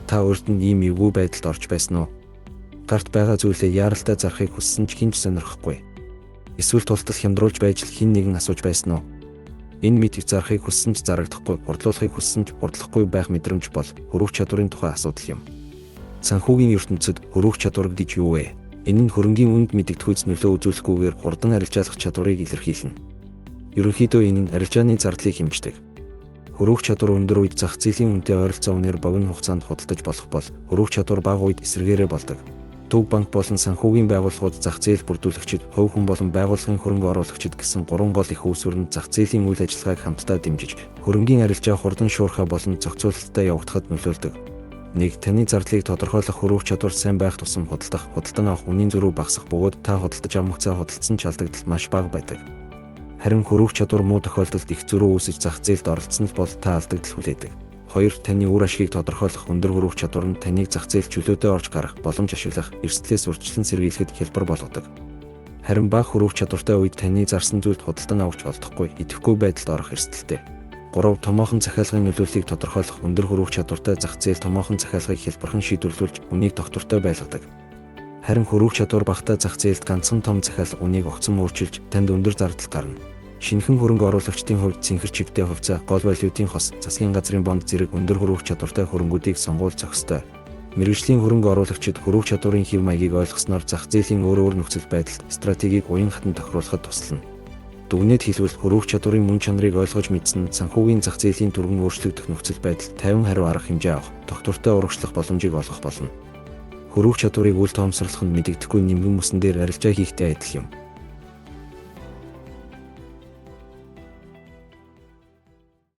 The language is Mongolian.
Та өөрт нь ийм эвгүй байдалд орж байсан уу? Гарт байгаа зүйлээ яаралтай зарахыг хүссэн ч хинч сонирхгүй. Эсвэл тултал хямдруулж байж л хэн нэгэн асууж байсан уу? Энэ мэдийг зарахыг хүссэн ч зарагдахгүй, хурдлуулахыг хүссэн ч хурдлахгүй байх мэдрэмж бол хөрвөх чадварын тухай асуудал юм. Санхүүгийн ертөнцид хөрвөх чадвар гэж юу вэ? Энэ нь хөрөнгийн үнд мэдэгдэхүйц нөлөө үзүүлэхгүйгээр хурдан арилжаалах чадварыг илэрхийлнэ. Ерөнхийдөө энэ нь арилжааны зардлыг хэмждэг. Хөрвөх чадвар өндөр үед зах зээлийн үнэтэй ойролцоо үнээр богино хугацаанд худалдаж болох бол хөрвөх чадвар бага үед эсрэгээрээ болдог. Төв банк болон санхүүгийн байгууллагууд зах зээл бүрдүүлэгчид, хувь хүн болон байгууллагын хөрөнгө оруулагчид гэсэн 3 гол их үүсвэр нь зах зээлийн үйл ажиллагааг хамтдаа дэмжиж, хөрөнгийн арилжаа хурдан шуурхай болон зохицуулалттай явагдахад нөлөөлдөг. 1. Таны зардлыг тодорхойлох хөрвөх чадвар сайн байх тусам худалдан авах үнийн зөрүү багасах бөгөөд та худалдаж авах хугацаа худалдсан ч алдагдал маш бага байдаг. Харин хөрвөх чадвар муу тохиолдолд их зөрүү үүсэж зах зээлд оролцсон бол та алдагдал хүлээдэг. 2. Таны үр ашгийг тодорхойлох өндөр хөрвөх чадвар нь таныг зах зээл чөлөөтэй орж гарах, боломж ашиглах, эрсдлээс урьдчилан сэргийлэхэд хялбар болгодог. Харин бага хөрвөх чадвартай үед таны зарсан зүйлд худалдан авч олдохгүй, идэвхгүй байдалд орох эрсдэлтэй. 3. Томоохон захиалгын нөлөөллийг тодорхойлох өндөр хөрвөх чадвартай зах зээл томоохон захиалгыг хялбархан шийдвэрлүүлж үнийг тогтвортой байлгадаг. Харин хөрвөх чадвар багатай зах зээлд ганцхан том захиалга үнийг огцом өөрчилж танд өндөр зардал гарна. Шинэхэн хөрөнгө оруулагчдын хувьд цэнхэр чигтээ хувьцаа, гол валютын хос, засгийн газрын бонд зэрэг өндөр хөрвөх чадвартай хөрөнгүүдийг сонгуул зохистой. Мэргэжлийн хөрөнгө оруулагчид хөрвөх чадварын хэв маягийг ойлгосноор зах зээлийн өөр нөхцөл байдалд стратегийг уян хатан тохируулахад туслана. Дүгнээд хэлбэл хөрвөх чадварын мөн чанарыг ойлгож мэдсэн нь санхүүгийн зах зээлийн түргэн өөрчлөгдөх нөхцөл байдалд 50 хариу арга хэмжээ авах, тогтвортой урагшлах боломжийг олгох болно. Хөрвөх чадварыг үл тоомсорлох нь мэдэгдэхгүй нимгэн мөсөн дээр арилжаа хийхтэй адил юм.